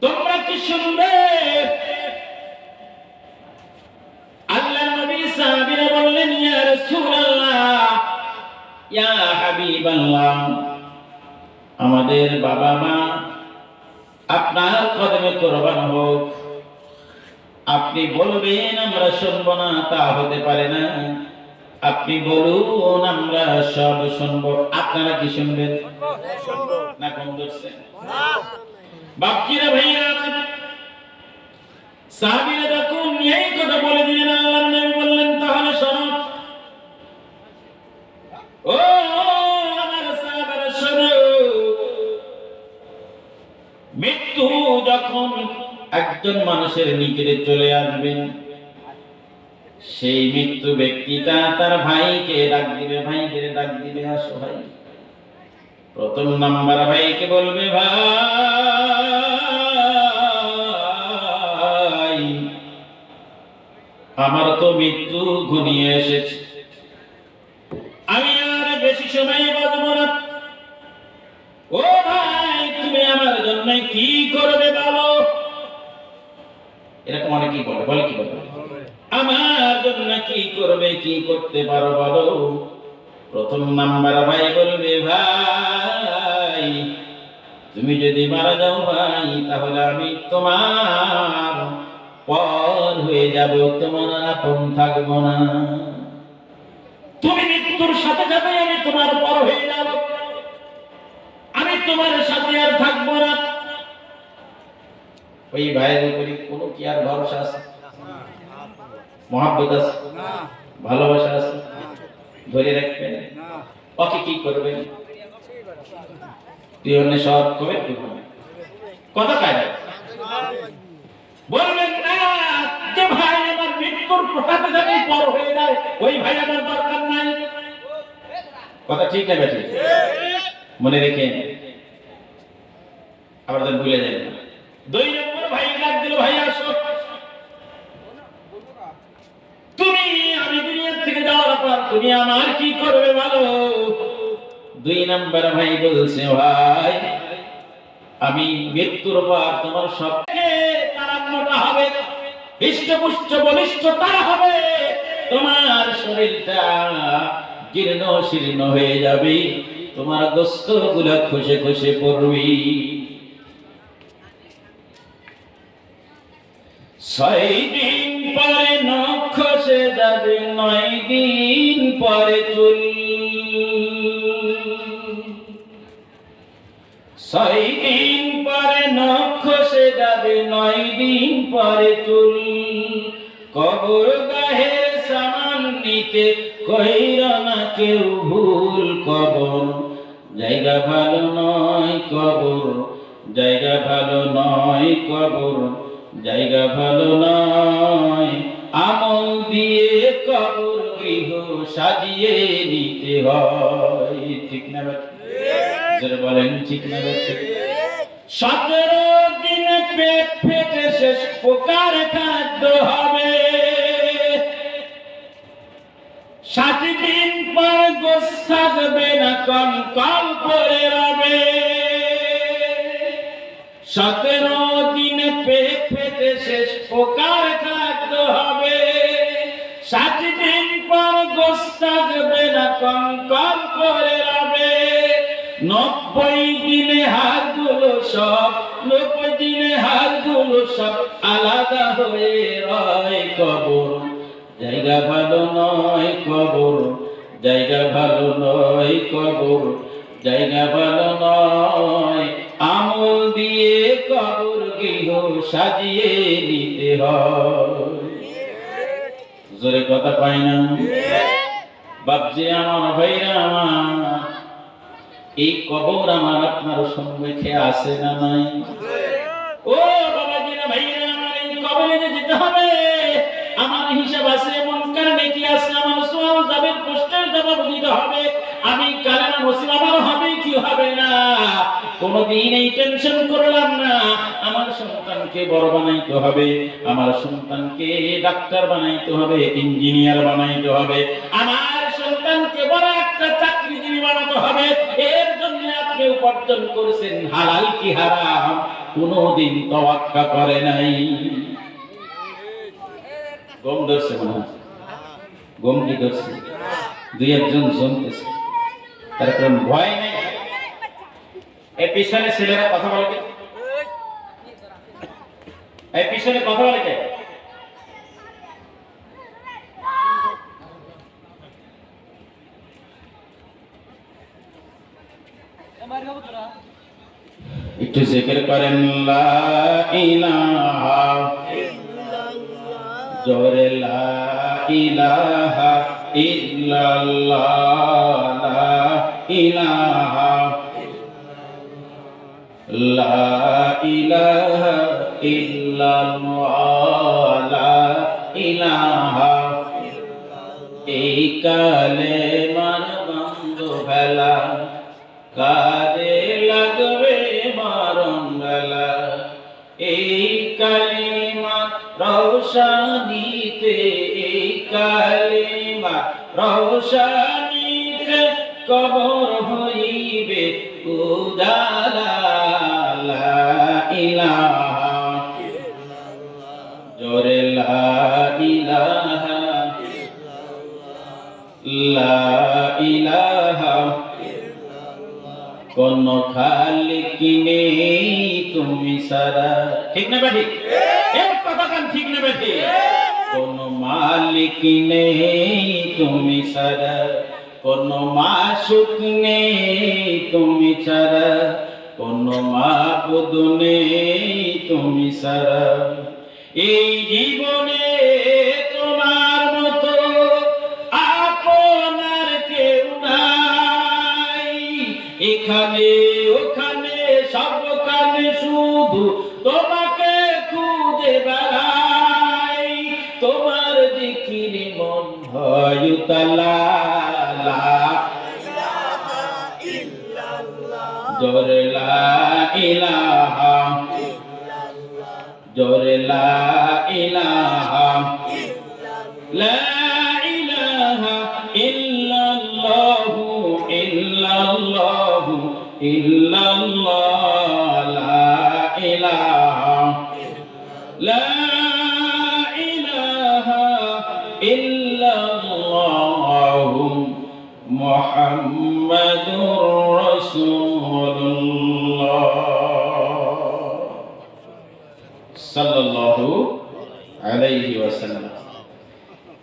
তোমরা কি শুনবে? আল্লাহর নবী সাহাবীরা বললেন, ইয়া রাসূলুল্লাহ, ইয়া হাবিবাল্লাহ, আমাদের বাবা মা আপনার কদমে কুরবান হোক। আপনি বলবেন আমরা শুনব না, তা হতে পারে না। আপনি বলুন আমরা সব শুনবো। আপনারা কি শুনবেন? না কম ধরছেন? বাপজিরা ভাইরা, সাহাবীরা যখন এই কথা বলে দিলেন, আল্লাহর নবী বললেন, তাহলে শোনো, ও আমার সাহাবারা শোনো, মৃত্যু যখন একজন মানুষের নিকটে চলে আসবে, সেই মৃত্যু ব্যক্তিটা তার ভাইকে ডাক দিবে, ভাইকে ডাক দিবে, আসো ভাই। প্রথম নাম্বার ভাইকে বলবে, ভাই আমার তো মৃত্যু ঘনিয়ে এসেছে, আমি আর বেশি সময় বাঁচব না। ও ভাই তুমি আমার জন্য কি করবে বলো? এরকম অনেকেই বলে, বলে কি বলে, আমার জন্য কি করবে, কি করতে পারো বলো? প্রথম নাম্বার ভাই বলবে, ভাই তুমি যদি মারা যাও ভাই, তাহলে আমি তোমার পর হয়ে যাব, তোমার আপন থাকবো না। তুমি মৃত্যুর সাথে সাথে আমি তোমার পর হয়ে যাব, আমি তোমার সাথে আর থাকবো না। ওই ভাইয়ের উপরে কোনো কি আর ভরসা আছে? মহব্বত আছে? ভালোবাসা আছে? ধরে রাখবেন? ওকে কি করবেন? তুই অন্য সব কবে কথা কাজে বলবেন না যে ভাই আমার মৃত্যুর সাথে সাথে পর হয়ে যায়, ওই ভাই আমার দরকার নাই। কথা ঠিক না বেঠিক? মনে রেখে আবার ভুলে যায় না। দুই নম্বর ভাই ডাক দিল, ভাই আসো, তুমি আমি দুনিয়া থেকে যাওয়ার পর তুমি আমার কি করবে বলো? দুই নম্বর ভাই বলছে, ভাই আমি মৃত্যুর পর তোমার সবকে তারান্নটা হবে, হৃষ্টপুষ্ট বলিষ্ঠ তারা হবে, তোমার শরীরটা জীর্ণ শীর্ণ হয়ে যাবে, তোমার গোস্ত গুলা খসে খসে পড়বি। 6 দিন পরে নখ খসে যাবে, 9 দিন পরে চুল। 6 দিন পরে নখ খসে যাবে, 9 দিন পরে চুল। কবর গাহের সামান নিতে কইরা না কেউ ভুল, কবর জায়গা ভালো নয়, কবর জায়গা ভালো নয়, কবর জায়গা ভালো নয়। আমল দিয়ে কবর গৃহ সাজিয়ে নিতে হয়। ঠিক না যারা বলেন ঠিক না? 17 দিন পেট ফেটে শেষ প্রকার খাদ্য হবে, 7 দিন পর গোশ থাকবে না, কঙ্কাল পড়ে রবে। 17 দিন পেট ফেটে শেষ প্রকার খাদ্য হবে, 7 দিন পর গোশ থাকবে না, কঙ্কাল পড়ে রবে। 90 দিনে হাড়গুলো সব, 90 দিনে হাড়গুলো সব আলাদা হয়ে রয়। কবর জায়গা ভালো নয়, কবর জায়গা ভালো নয়, কবর জায়গা ভালো নয়। আমল দিয়ে কবর গৃহ সাজিয়ে নিতে হয়। জোরে কথা পাই না? বাপজি আমার, ভাইরা আমার, এই কবর আমার আপনার সম্মুখে আছে না নাই? ও বাবাজিরা ভাইরা আমার, এই কবরে যে যেতে হবে, আমার হিসাব আছে, মুনকার নেকি আছে, আমার সওয়াল জবাব প্রশ্নের জবাব দিতে হবে। আমি কালেমা নসিব আমার হবে কি হবে না, কোনদিন এই টেনশন করলাম না। আমার সন্তানকে বড় বানাইতে হবে, আমার সন্তানকে ডাক্তার বানাইতে হবে, ইঞ্জিনিয়ার বানাইতে হবে, আমার সন্তানকে বড় একটা চাকরিজীবী বানাতে হবে। এর জন্য আপনি উপার্জন করেছেন, হালাল কি হারাম? কোনদিন তাওয়াক্কা করে নাই। গম ধরছে মনে হয়, গম কি ধরছে, দুই একজন জমতেছে, তারপর ভয় নেই। এই পিছনে ছেলেরা কথা বলে, এই পিছনে কথা বলে কে? একটু জিকির করেন লা ইলাহা ইল্লাল্লাহ, জোরে লা ইলাহা ইল্লাল্লাহ, লা ইলাহা লা ইলাহা ইল্লাল্লাহ, লা ইলাহা। এই কালেমার গন্ধ ভেলা কাজে লাগবে মরণ বেলা। এই কালেমা রওশানীতে, এই কালেমা রওশানীতে কবর হইবে উজালা। লা ইলাহা জোরে লা ইলাহা লা ইলাহা। কোন খালিক নেই তুমি সারা, ঠিক না বেঠি? এক কথা কান ঠিক না বেঠি? কোন মালিক নেই তুমি সারা, কোন মাসুক নেই তুমি ছাড়া, কোন মাবুদ নেই তুমি সারা। এই জীবনে তোমার মতো আপনার কেউ নাই, এখানে ওখানে সবখানে শুধু তোমাকে খুঁজে বেড়াই। তোমার জিকির মন হয় উতলা। লা ইলাহা ইল্লাল্লাহ, জোরে লা ইলাহা ইল্লাল্লাহ, জোরে লা ইলাহা ইল্লাল্লাহ, লা ইলাহা ইল্লাল্লাহু ইল্লাল্লাহু ইল্লাল্লাহ, লা ইলাহা লা ইলাহা ইল্লাল্লাহু মুহাম্মাদুর রাসূলুল্লাহ সাল্লাল্লাহু আলাইহি ওয়াসাল্লাম।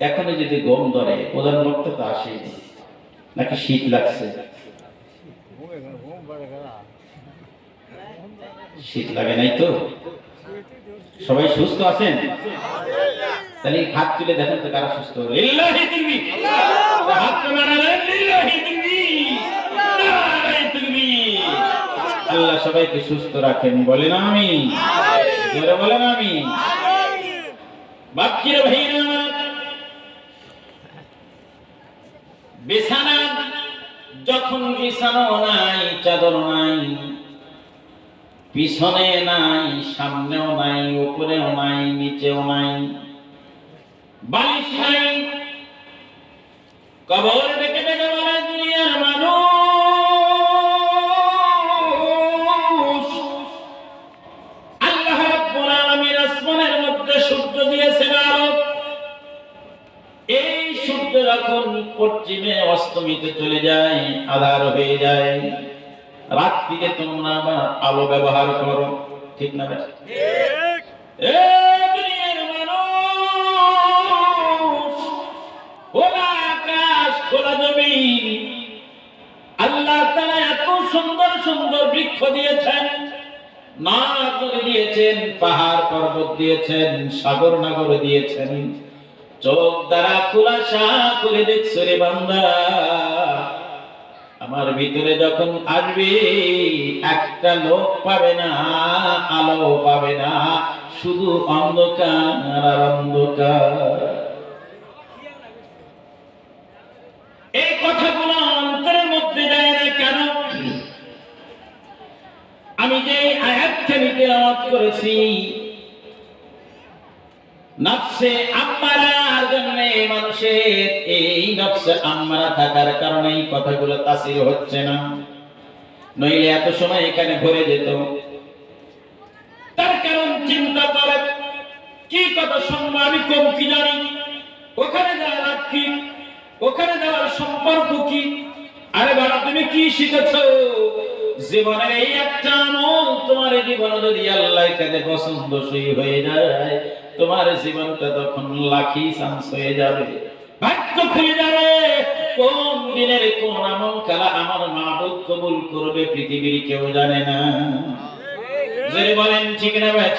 এখনো যদি গম ধরে, প্রধান বক্তা তো আসেনি, নাকি শীত লাগছে? শীত লাগে নাই তো? সবাই সুস্থ আছেন? তাহলে হাত তুলে দেখেন তো কারা সুস্থ। লিল্লাহি তাকবীর, হাত নাড়ালেন, লিল্লাহি তাকবীর, নারায়ে তাকবীর। আল্লাহ সবাইকে সুস্থ রাখেন, বলেন আমিন। জোরে বলেন আমিন। বাচ্চারা ভাইরা, বিছানা যখন বিছানো নাই, চাদর নাই, পিছনে নাই, সামনেও নাই, উপরেও নাই, নিচেও নাই, বালিশ নাই, কবর ডেকে ডেকে বলে দুনিয়ার মানুষ, আল্লাহ রাব্বুল আলামিন আসমানের মধ্যে সূর্য দিয়েছেন আলো। এই সূর্য যখন পশ্চিমে অস্তমিতে চলে যায়, আধার হয়ে যায়, রাত্রিতে তোমরা আবার আলো ব্যবহার করো, ঠিক না? ঠিক। দুনিয়ার মানুষ, খোলা আকাশ, খোলা জমিন, আল্লাহ তাআলা এত সুন্দর সুন্দর বৃক্ষ দিয়েছেন, নদ দিয়েছেন, পাহাড় পর্বত দিয়েছেন, সাগর নাগর দিয়েছেন। চোখ দ্বারা খুলাসা করে দেখছো রে বান্দা, আমার ভিতরে যখন আসবে একটা লোক পাবে না, আলো পাবে না, শুধু অন্ধকার আর অন্ধকার। এই কথাগুলো অন্তরের মধ্যে যায় না কেন? আমি যে আয়াতখানি তেলাওয়াত করেছি, নফসে আম্মারার জন্য মানুষের এই নফসে আম্মারা থাকার কারণে এই কথাগুলো তাসির হচ্ছে না, নইলে এত সময় এখানে ভরে যেত। চিন্তা করে কি কথা শুনবো, আমি কম কি জানি, ওখানে যাওয়ার লাভ কি, ওখানে যাওয়ার সম্পর্ক কি? আরে বাবা তুমি কি শিখেছো? জীবনের এই একটা আমল তোমার জীবনে যদি আল্লাহর কাছে পছন্দসই হয়ে যায়, তোমার জীবনটা তখন লাকি চান্স হয়ে যাবে, ভাগ্য খুলে যাবে। কোন দিনের কোন আমল কালা আমার মাবুদ কবুল করবে পৃথিবীর কেউ জানে না। যদি বলেন ঠিক না ভাই?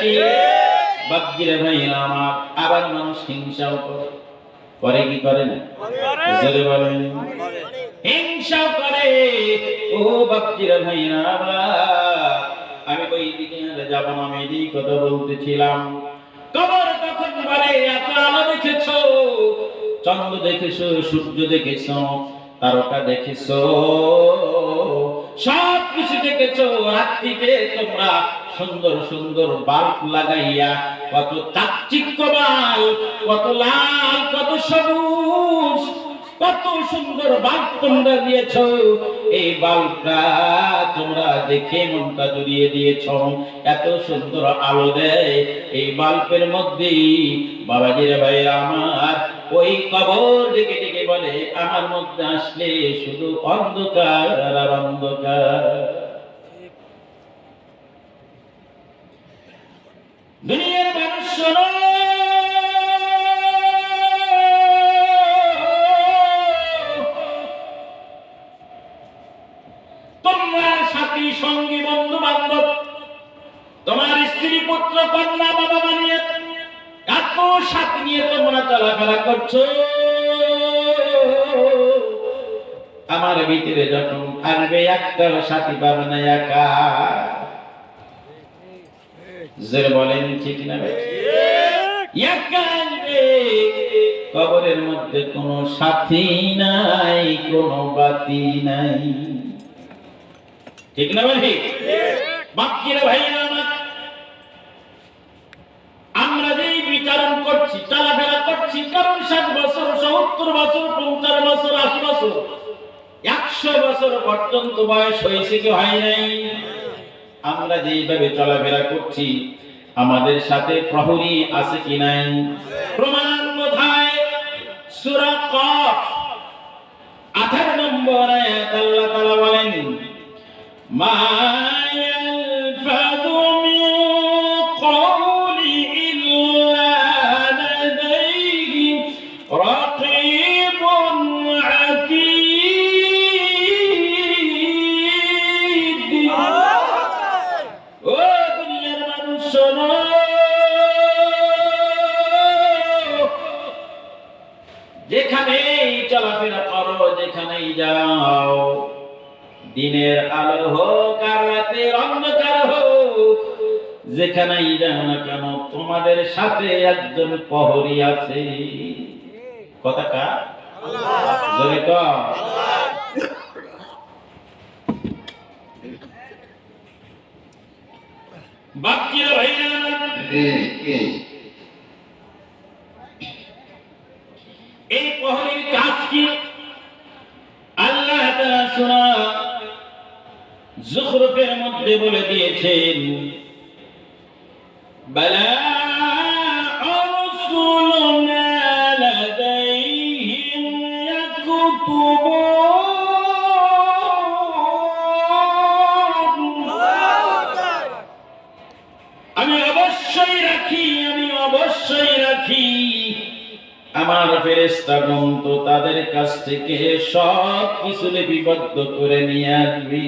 বাপজিরা ভাইরা আমার, আবার মানুষ হিংসাও করে কি করে না? যদি বলেন হিংসা করে। ও বাপজিরা ভাইরা আমার, আমি ওই দিকে যাব না, আমি এই কথা বলতেছিলাম। কবর তখন বলে এত আলো দেখেছো, চন্দ্র দেখেছো, সূর্য দেখেছো, তারকা দেখেছো, সব কিছু দেখেছো। রাত্রিতে তোমরা সুন্দর সুন্দর বাল্ব লাগাইয়া, কত চাকচিক্য বাল্ব, কত লাল, কত সবুজ, কত সুন্দর বাল্ব তোমরা দিয়েছো। এই বাল্বটা তোমরা দেখে মনটা জুড়িয়ে দিয়েছো, এত সুন্দর আলো দেয় এই বাল্বের মধ্যে। বাবাজিরা ভাইরা আমার, ওই কবর ডেকে ডেকে বলে আমার মধ্যে আসলে শুধু অন্ধকার আর অন্ধকার। দুনিয়ার মানুষ শোনো, তোমরা সাথী সঙ্গী বন্ধু বান্ধব, তোমার স্ত্রী পুত্র কন্যা বাবা বানিয়ে এত সাথী নিয়ে তোমরা চলাফেরা করছো, আমার ভিতরে যখন আসবে একটা সাথী পাবে না, একা। যে বলেন ঠিক না ভাই? একা আসবে, কবরের মধ্যে কোনো সাথী নাই, কোনো বাতি নাই, ঠিক না ভাই? বাকিরা ভাই আমরা যেই বিচরণ করছি, চলাফেরা করছি, কারণ 60 বছর, 70 বছর, 50 বছর, 80 বছর, 100 বছর পর্যন্ত বয়স হয়েছে কি হয় নাই? আমরা যেইভাবে চলাফেরা করছি, আমাদের সাথে প্রহরী আছে কি নাই? প্রমাণ কোথায়? সূরা কফ 18 নম্বর আয়াত আল্লাহ তাআলা বলেন, মা ইয়ালফাযু মিন কওলি ইল্লা লাদাইহি রাকীবুন আতীদ। ও দুনিয়ার মানুষ শোনো, যেখানেই চলাফেরা করো, যেখানেই যাও, দিনের আলো হোক আর রাতের অন্ধকার হোক, যেখানেই যাও না কেন, তোমাদের সাথে একজন প্রহরী আছে। কথা কার? জোরে কও। বাকিরা ভাইরা এই প্রহরীর কাজ কি? আল্লাহ তাআলা সূরা যুখরুফের মধ্যে বলে দিয়েছেন, বালা রাসূলুনা লাদাইহিম ইয়াকুতুবুন। আমি অবশ্যই রাখি, আমি অবশ্যই রাখি, আমার ফেরেশতাগণ তো তাদের কাছ থেকে সব কিছু লিপিবদ্ধ করে নিয়ে আসবি।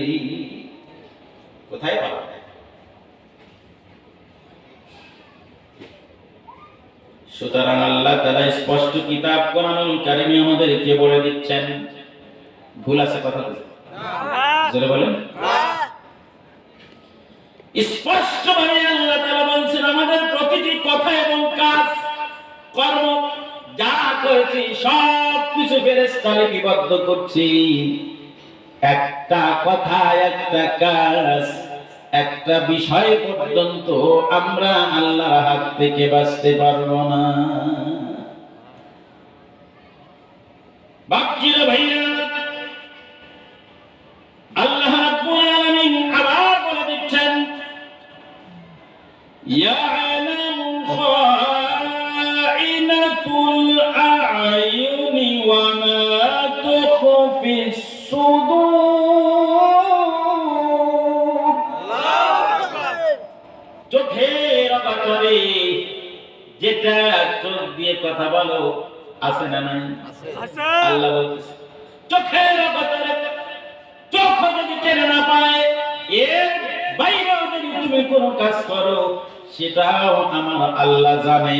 কোথায় পাবো? সুতরাং আল্লাহ তাআলা স্পষ্ট কিতাব কোরআনুল কারীমে আমাদেরকে বলে দিচ্ছেন। ভুল আছে কথা বলে? জোরে বলেন। স্পষ্ট ভাবে আল্লাহ তাআলা বলেন আমাদের প্রতিটি কথা এবং কাজ, কর্ম যা করেছি সব কিছু ফেরেশতা লিপিবদ্ধ করছি। একটা কথা, একটা কাজ, একটা বিষয় পর্যন্ত আমরা আল্লাহর হাত থেকে বাঁচতে পারবো না। বাকিরা ভাইরা, আল্লাহ রাব্বুল আলামিন আবার বলে দিচ্ছেন, ইয়া তুল আয়ুনি ওয়া মা তুখফিস সুদূর। চোখের অগোচরে যেটা চোখ দিয়ে কথা বলো আছে না নাই? আল্লাহ বলতেছে চোখের অগোচরে চোখ যদি টেনে না পায়, এর বাইরেও যদি তুমি কোনো কাজ করো সেটাও আমার আল্লাহ জানে।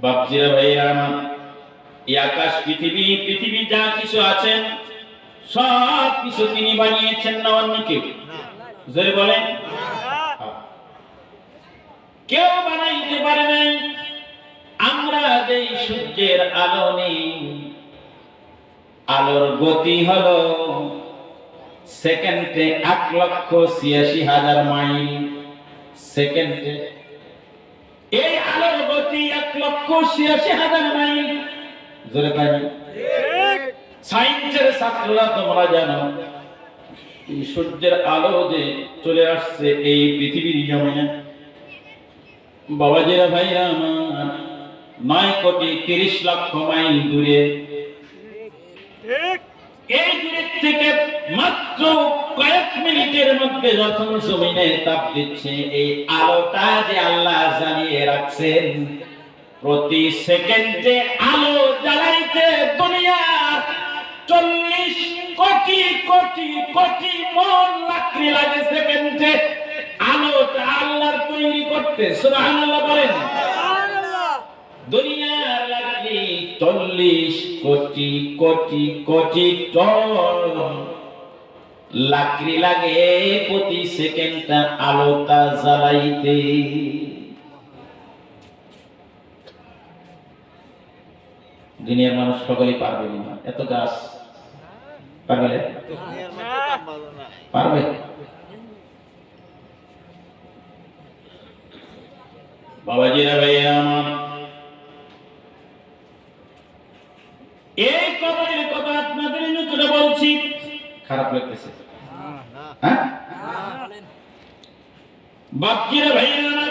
বাপজিরা ভাইরা আমার, এই আকাশ পৃথিবী যা কিছু আছেন সব কিছু তিনি বানিয়েছেন না অন্য কেউ? জোরে বলেন। কেউ বানাইতে পারে নাই। আমরা যে সূর্যের আলো নেই, আলোর গতি হলো সেকেন্ডে 1,86,000 মাইল সেকেন্ডে। এই আলোর গতি 1,86,000 মাইল। জোরে বলেন। সায়েন্সের ছাত্ররা তোমরা জানো এই সূর্যের আলো যে চলে আসছে এই পৃথিবীর জমিনে, বাবাজিরা ভাইরা আমার, 9,30,00,000 মাইল দূরে। এই দূরের থেকে মাত্র কয়েক মিনিটের মধ্যে যখন জমিনে তাপ দিচ্ছে, এই আলোটা যে আল্লাহ জ্বালিয়ে রাখছেন, প্রতি সেকেন্ডে আলো জ্বালাইতে দুনিয়ার 40 কোটি কোটি কোটি মন লাকড়ি লাগে সেকেন্ডে। আলোটা আল্লাহর তৈরি করতে, সুবহানাল্লাহ বলেন। দুনিয়ার লাকড়ি 40 কোটি কোটি কোটি টন লাকড়ি লাগে প্রতি সেকেন্ডে আলোটা জ্বালাইতে। দুনিয়ার মানুষ সকলেই পারবে না, এত গাছ পারবে? পারবে? বাবাজিরা ভাইয়া আমার, এই কবরের কথা আপনাদের নতুন বলছি, খারাপ লাগতেছে? হ্যাঁ বাবাজিরা ভাইয়া আমার,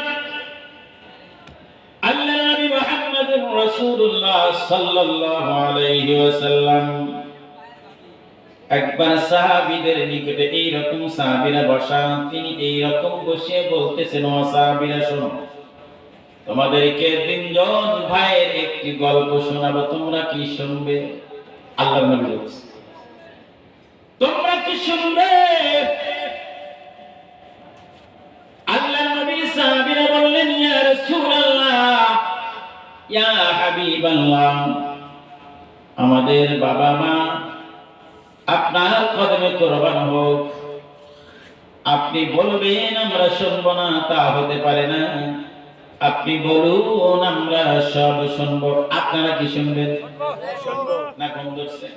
আল্লাহ নবী মুহাম্মদুর রাসূলুল্লাহ সাল্লাল্লাহু আলাইহি ওয়াসাল্লাম একবার সাহাবীদের নিকটে এই রকম সাহাবীরা বসা, তিনি এই রকম বসে বলতেছেন, ও সাহাবীরা শোনো, তোমাদেরকে 3 জন ভাইয়ের একটি গল্প শোনাবো, তোমরা কি শুনবে? আল্লাহর নবী বলছেন তোমরা কি শুনবে? আল্লাহর নবী সাহাবীরা বললেন, ইয়া রাসূলুল্লাহ, ইয়া হাবিবাল্লাহ, আমাদের বাবা মা আপনার কদমে কুরবান হোক, আপনি বলবেন আমরা শুনবো না, তা হতে পারে না। আপনি বলুন আমরা সব শুনবো। আপনারা কি শুনবেন? না কম ধরছেন?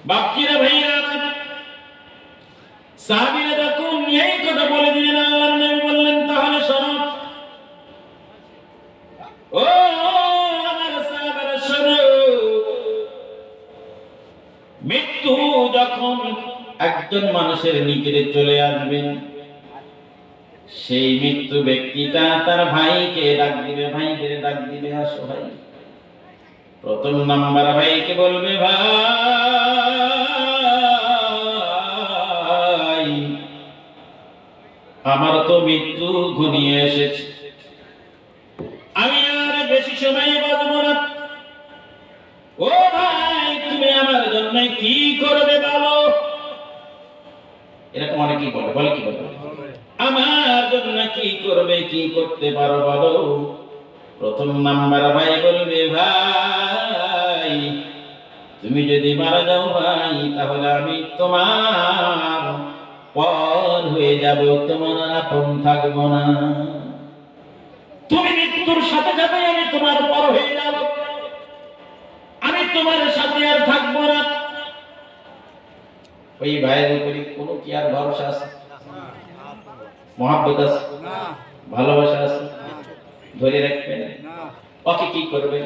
বাপজিরা ভাইরা, সাহাবীরা যখন এই কথা বলে দিলেন, আল্লাহর নবী বললেন তাহলে শোনো, ও আমার সাহাবারা শোনো, মৃত্যু যখন একজন মানুষের নিকটে চলে আসবে, সেই মৃত্যু ব্যক্তিটা তার ভাইকে ডাক দিবে, ভাইদের ডাক দিবে, আসো ভাই। প্রথম নাম্বার ভাইকে বলবে, ভাই আমার তো মৃত্যু ঘনিয়ে এসেছে, আমি আর বেশি সময় বাঁচব না। ও ভাই তুমি আমার জন্য কি করবে বলো? এরকম অনেকেই বলে, বলে কি বলে, আমার জন্য কি করবে, কি করতে পারো বলো? প্রথম নাম্বার ভাই বলবে, ভাই তুমি যদি মারা যাও ভাই, তাহলে আমি তোমার পর হয়ে যাব, তোমার আপন থাকবো না। তুমি মৃত্যুর সাথে সাথে আমি তোমার পর হয়ে যাব, আমি তোমার সাথে আর থাকবো না। ওই ভাইয়ের উপরে কোনো কি আর ভরসা আছে? মহব্বত আছে? ভালোবাসা আছে? ধরে রাখবেন? ওকে কি করবেন?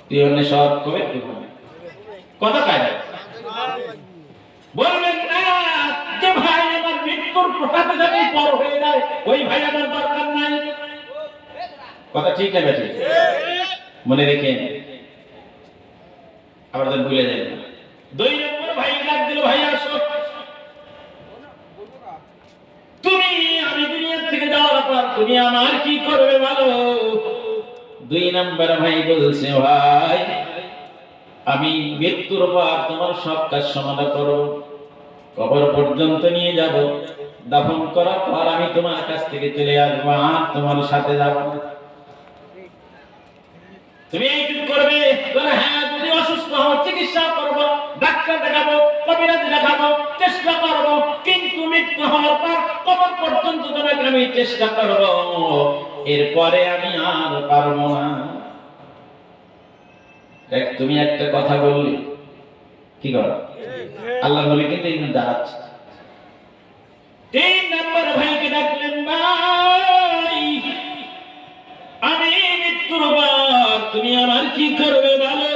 তুই অন্য সব কবে কথা কাজ বলবেন না যে ভাই আমার মৃত্যুর সাথে সাথে পর হয়ে যায়, ওই ভাই আমার দরকার নাই। কথা ঠিক না বেঠিক? মনে রেখে আবার যেন ভুলে যায় না। 2 নম্বর ভাই ডাক দিল, ভাই আসো, তুমি আমি দুনিয়া থেকে যাওয়ার পর তুমি আমার কি করবে বলো? 2 নম্বর ভাই বলছে, ভাই আমি মৃত্যুর পর তোমার সব কাজ সমাধা করব, কবর পর্যন্ত নিয়ে যাব, দাফন করার পর আমি তোমার কাছ থেকে চলে আসবো, আর তোমার সাথে যাব। তুমি এইটুকু করবে? বলে হ্যাঁ, যদি অসুস্থ হও চিকিৎসা করবো, ডাক্তার দেখাবো, কবিরাজ দেখাবো, চেষ্টা করবো, কিন্তু মৃত্যু হওয়ার পর কবর পর্যন্ত তোমাকে আমি চেষ্টা করবো, এরপরে আমি আর পারবো না। দেখ, তুমি একটা কথা বললি, কি করো? আল্লাহ নবী কিন্তু এখানে দাঁড়াচ্ছে। 3 নম্বর ভাইকে ডাকলেন, ভাই আমি মৃত্যুর পর তুমি আমার কি করবে বলো?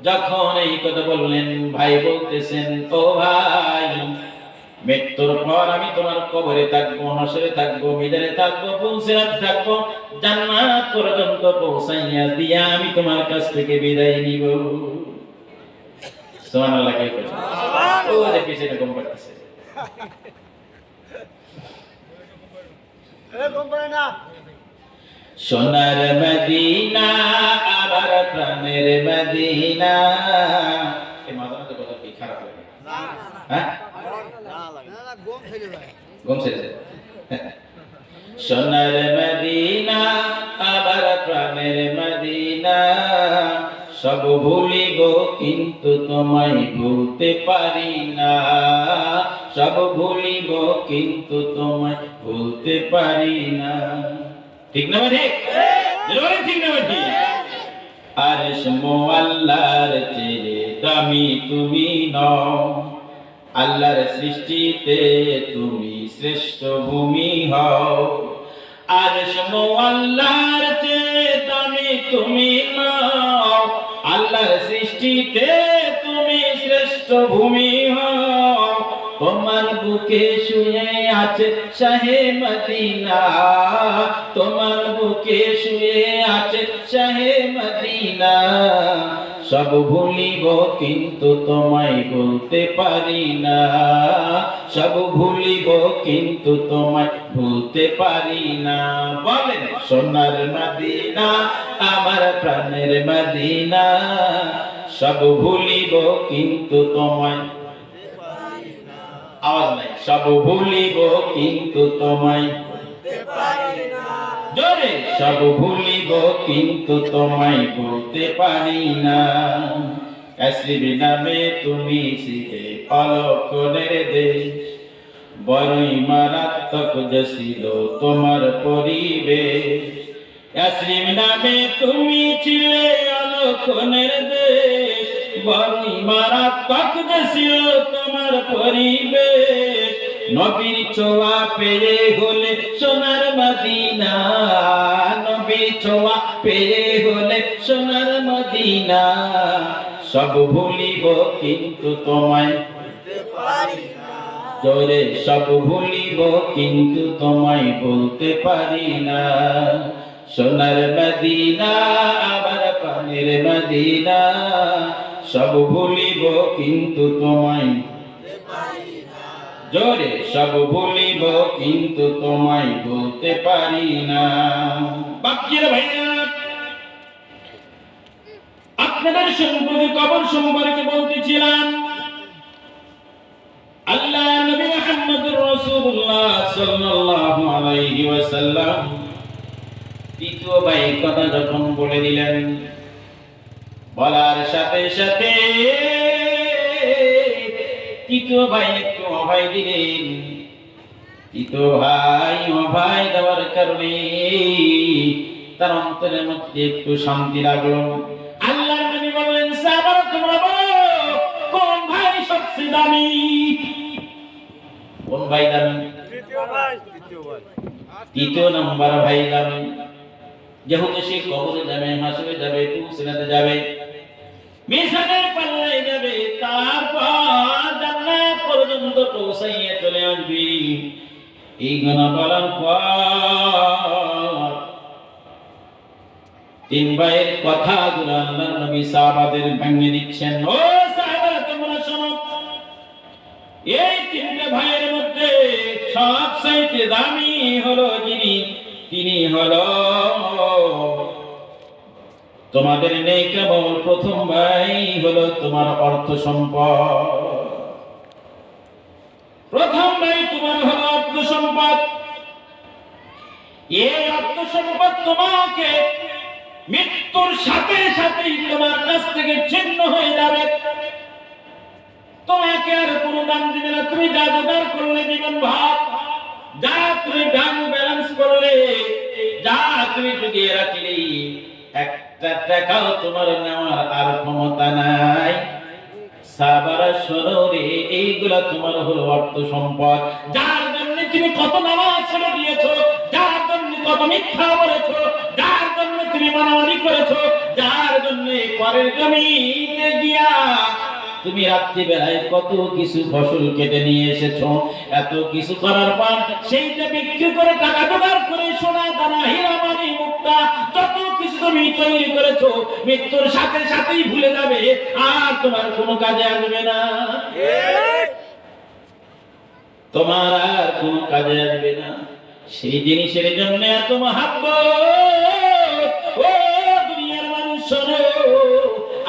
যখন এই কথা বললেন, ভাই বলতেছেন, ও ভাই মৃত্যুর পর আমি তোমার কবরে থাকবো, হাসরে থাকবো, মিজানে থাকবো, পুলসিরাত থাকবো, জান্নাত পর্যন্ত পৌঁছাইয়া দিয়া আমি তোমার কাছ থেকে বিদায় নিব। সুবহানাল্লাহ। কে করে? ও যে পিছনে গম করতেছে, সোনার মদিনা আবার প্রাণের মদিনা। এই মাঝে মাঝে কথা কি খারাপ লাগে? হ্যাঁ, গম ছেড়ে যায়। সোনার মদিনা আবার প্রাণের মদিনা, সব ভুলিব কিন্তু তোমায় ভুলতে পারি না, সব ভুলিব কিন্তু তোমায় ভুলতে পারি না। ঠিক না ঠিক? ঠিক না ঠিক? আরশ মোয়াল্লার চেয়ে দামি তুমি নও, আল্লাহর সৃষ্টিতে তুমি শ্রেষ্ঠ ভূমি হও। আরশ মোয়াল্লার চেয়ে দামি তুমি নও, আল্লাহর সৃষ্টিতে তুমি শ্রেষ্ঠ ভূমি হও। তোমার বুকে শুয়ে আছে শাহে মদিনা, তোমার বুকে শুয়ে আছে শাহে মদিনা, সব ভুলিব কিন্তু তোমায় বলতে পারি না, সব ভুলিব কিন্তু তোমায় ভুলতে পারি না। বলেন, সোনার মদিনা আমার প্রাণের মদিনা, সব ভুলিব কিন্তু তোমায়, আওয়াজ নাই, সব ভুলিব কিন্তু তোমায় বলতে পারি না, জোরে, সব ভুলিব কিন্তু তোমায় বলতে পারি না। কাশ্মীর নামে তুমি ছিলে অলক্ষণের দেশ, বড়ই মারাত্মক ছিল তোমার পরিবেশ। কাশ্মীর নামে তুমি ছিলে অলক্ষণের দেশ, বড়ই মারাত্মক ছিল তোমার পরিবেশ। নবীর ছোঁয়া পেয়ে হলে সোনার মদিনা, নবীর ছোঁয়া পেয়ে হলে সোনার মদিনা, সব ভুলিব কিন্তু তোমায় বলতে পারি না, জোরে, সব ভুলিব কিন্তু তোমায় বলতে পারি না। সোনার মদিনা আবার প্রাণের মদিনা, সব ভুলিব কিন্তু তোমায় বলতে পারি না, জোরে, সব ভুলিব কিন্তু তোমায় বলতে পারি না। বাকিরা ভাইয়া, আপনাদের সম্পর্কে কবর সম্পর্কে বলতেছিলাম। আল্লাহ নবী মুহাম্মদুর রাসূলুল্লাহ সাল্লাল্লাহু আলাইহি ওয়াসাল্লাম দ্বিতীয় ভাই কথা যখন বলে দিলেন, বলার সাথে সাথে তৃতীয় ভাই একটু অভয় দিলেন। তৃতীয় ভাই অভয় দেওয়ার কারণে তার অন্তরের মধ্যে একটু শান্তি লাগলো। আল্লাহর নবী বললেন, সাহাবারা তোমরা বলো কোন ভাই সবচেয়ে দামি? কোন ভাই দামি? তৃতীয় নাম্বার ভাই দামি। যেহেতু সে কবরে যাবে, হাসরে যাবে, পুলসিরাতে যাবে, মিজানের পাল্লায় যাবে, তারপর জান্নাত পর্যন্ত পৌঁছাইয়া চলে আসবি। এই গানা বলার পর তিন ভাইয়ের কথাগুলো আল্লাহর নবী সাহাবাদের ভেঙে দিচ্ছেন। ও সাহাবারা তোমরা শোনো, এই তিনটে ভাইয়ের মধ্যে সবচেয়ে দামি হলো যিনি, তিনি হলো তোমাদের নেই কেবল প্রথম ভাই হলো তোমার অর্থ সম্পদ। প্রথম ভাই তোমার হলো অর্থ সম্পদ। এই অর্থ সম্পদ তোমাকে মৃত্যুর সাথে সাথেই তোমার কাছ থেকে ছিন্ন হয়ে যাবে। তোমাকে আর কোনো দাম দিবে না। তুমি যা জোগাড় করলে জীবন ভাব, যা তুমি ব্যাংক ব্যালেন্স করলে, যা তুমি জুগিয়ে রাখলে, একটা টাকাও তোমার নেওয়ার আর ক্ষমতা নাই। সাহাবারা শোনো রে, এইগুলা তোমার হলো অর্থ সম্পদ। যার জন্য তুমি কত নামাজ ছেড়ে দিয়েছো, যার জন্য কত মিথ্যা বলেছো, যার জন্য তুমি মারামারি করেছো, যার জন্য পরের জমিতে গিয়া তুমি রাত্রি বেলায় কত কিছু ফসল কেটে নিয়ে এসেছো। এত কিছু করার পর সেইটা বিক্রি করে টাকা জোগাড় করে সোনা দানা হীরা মানি মুক্তা যত কিছু তুমি তৈরি করেছো, মৃত্যুর সাথে সাথেই ভুলে যাবে, আর তোমার কোনো কাজে আসবে না। তোমার আর কোনো কাজে আসবে না। সেই জিনিসের জন্য এত মহাব্বত। ও দুনিয়ার মানুষ শোনো,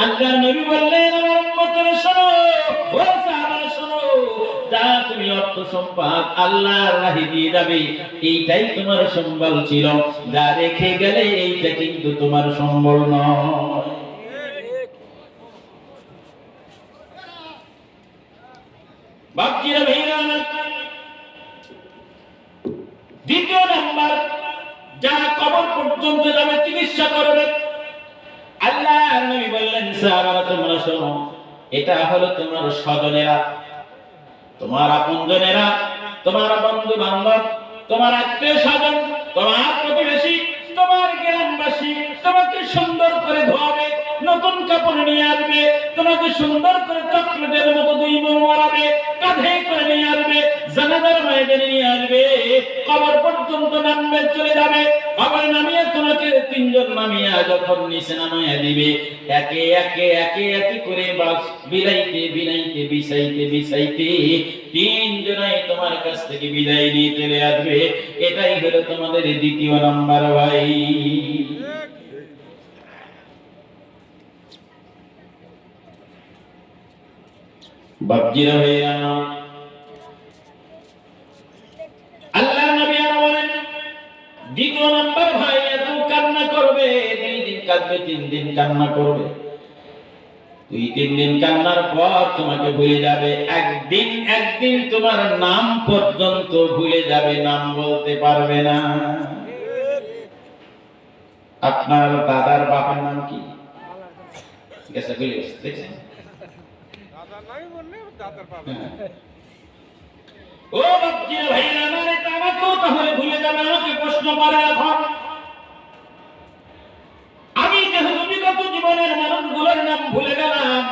আল্লাহর নবী বললেন আমার উম্মতরা শোনো, ও সাহাবারা শোনো, যা তুমি অর্থ সম্পদ আল্লাহর রাহে দিয়ে যাবে, এইটাই তোমার সম্বল ছিল। যা রেখে গেলে এইটা কিন্তু তোমার সম্বল নয়। বাপজিরা ভাইরা আমার, দ্বিতীয় নাম্বার, যারা কবর পর্যন্ত যাবে চিকিৎসা করবে, আল্লাহর নবী বললেন সাহাবারা তোমরা শোনো, এটা হলো তোমার স্বজনেরা, তোমার আপনজনেরা, তোমার বন্ধু বান্ধব, তোমার আত্মীয় স্বজন, তোমার প্রতিবেশী, তোমার গ্রামবাসী তোমাকে সুন্দর করে ধোয়াবে, নতুন কাপড় নিয়ে আসবে, তোমাকে সুন্দর করে চকলেটের মতো দুই মুখ মারাবে, কাঁধে করে নিয়ে আসবে, জানাজার ময়দানে নিয়ে আসবে, কবর পর্যন্ত নামবে, চলে যাবে। কবর নামিয়ে তোমাকে তিনজন নামিয়ে যখন নিচে নামিয়ে দিবে, একে একে একে একে করে বাস বিলাইতে বিলাইতে বিছাইতে বিছাইতে তিনজনাই তোমার কাছ থেকে বিদায় নিয়ে চলে আসবে। এটাই হলো তোমাদের দ্বিতীয় নাম্বার ভাই। বাপজিরা ভাইরা, আল্লাহর নবী আর বলেন দ্বিতীয় নাম্বার ভাই এত কান্না করবে, 2 দিন কাঁদবে, 3 দিন কান্না করবে, 2-3 দিন কান্নার পর তোমাকে ভুলে যাবে। একদিন তোমার নাম পর্যন্ত ভুলে যাবে, নাম বলতে পারবে না। আপনার দাদার বাবার নাম কি? গেছে ভুলে গেছে, দেখছেন? দাদার নামই বললে দাদার বাবা। ও বাপজিরা ভাইরা আমার, এটা আমাকেও তাহলে ভুলে যাবে। আমাকে প্রশ্ন করে এখন, আমি যেহেতু বিগত জীবনের মানুষগুলোর নাম ভুলে গেলাম,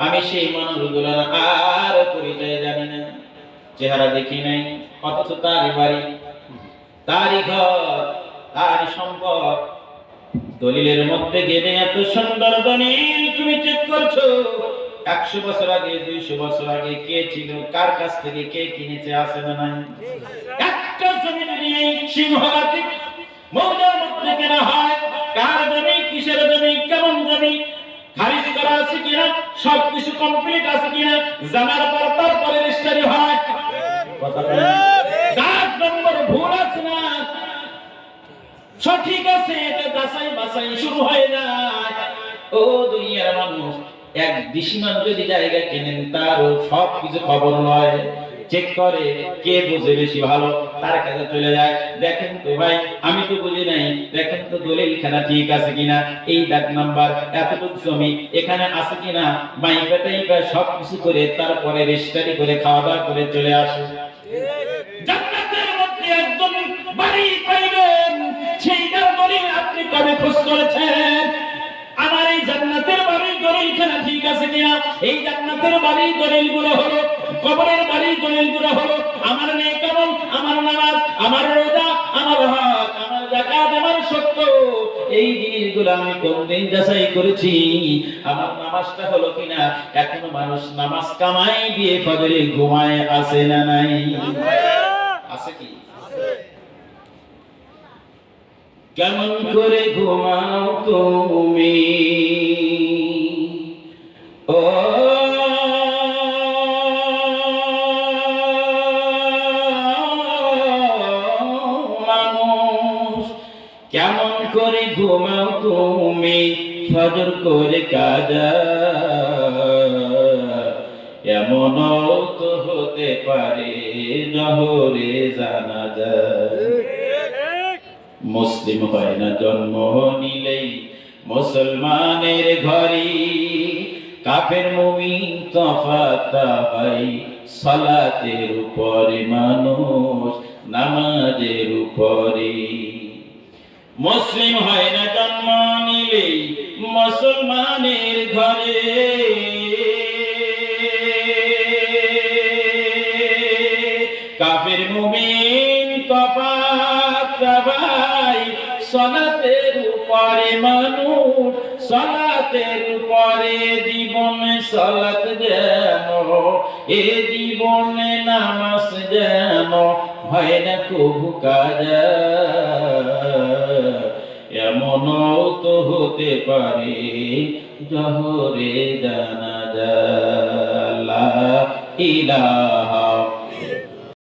আমি সেই মানুষগুলোর আর পরিচয় জানি না, চেহারা দেখি নাই, অথচ তারই বাড়ি, তারই ঘর, তারই সম্পদ, দলিলের মধ্যে গেলে এত সুন্দর দলিল তুমি চেক করছো। 100 বছর আগে, 200 বছর আগে কে ছিল, কার কাছ থেকে কে কিনেছে, আছে না নাই? একটা জমি নিয়ে সিংহবাদী মৌজার মধ্যে কেনা হয়, কার জমি, কিসের জমি, কেমন জমি, খারিজ করা আছে কিনা, সবকিছু কমপ্লিট আছে কিনা, জানার পর তারপরে রেজিস্ট্রি হয়। কথা বলেন, 7 নম্বর ভুল আছে না সঠিক আছে, এটা যাচাই বাছাই শুরু হয়ে যায়। ও দুনিয়ার মানুষ, এক দিশমান যদি জায়গা কেনেন, তারও সবকিছু খবর নয়, চেক করে, কে বুঝে বেশি ভালো, তার কাছে চলে যায়। দেখেন তো ভাই, আমি তো বুঝি নাই, দেখেন তো দলিল খানা ঠিক আছে কিনা, এই দাগ নাম্বার, এতটুকু জমি এখানে আছে কিনা, মাইকাটাই সবকিছু করে তারপরে রেজিস্ট্রি করে খাওয়া দাওয়া করে চলে আসে। জান্নাতের মধ্যে একদম বাড়ি পাইবেন, সেইটার দলিল আপনি কবে খোঁজ করেছেন? আমার এই জান্নাতের বাড়ি দলিলখানা ঠিক আছে কিনা। এই জান্নাতের বাড়ির দলিলগুলো হলো, কবরের বাড়ির দলিলগুলো হলো আমার নেক আমল, আমার নামাজ, আমার রোজা, আমার হজ, আমার যাকাত, আমার সত্য। এই জিনিসগুলো আমি কোনদিন যাচাই করেছি। আমার নামাজটা হলো কিনা। এখনো মানুষ নামাজ কামাই দিয়ে ফজরে ঘুমায় আছে না নাই? আছে কি? কেমন করে ঘুমাও তুমি ও মানুষ, কেমন করে ঘুমাও তুমি ফজর করে কাজা। এমনও তো হতে পারে জহরে জানাজা। মুসলিম হয় না জন্ম নিলেই মুসলমানের ঘরে, কাফের মুমিন তফাৎ হয় সালাতের উপরে, মানুষ নামাজের উপরে। মুসলিম হয় না জন্ম নিলেই মুসলমানের ঘরে, কাফের মুমিন তফাৎ ভাই সালাতের উপরে, মানুষ সালাতের উপরে। জীবনে সালাত যেন, এ জীবনে নামাজ যেন হয় না কবু কাজা। এমনও তো হতে পারে জহরে জানাজা। লা ইলাহা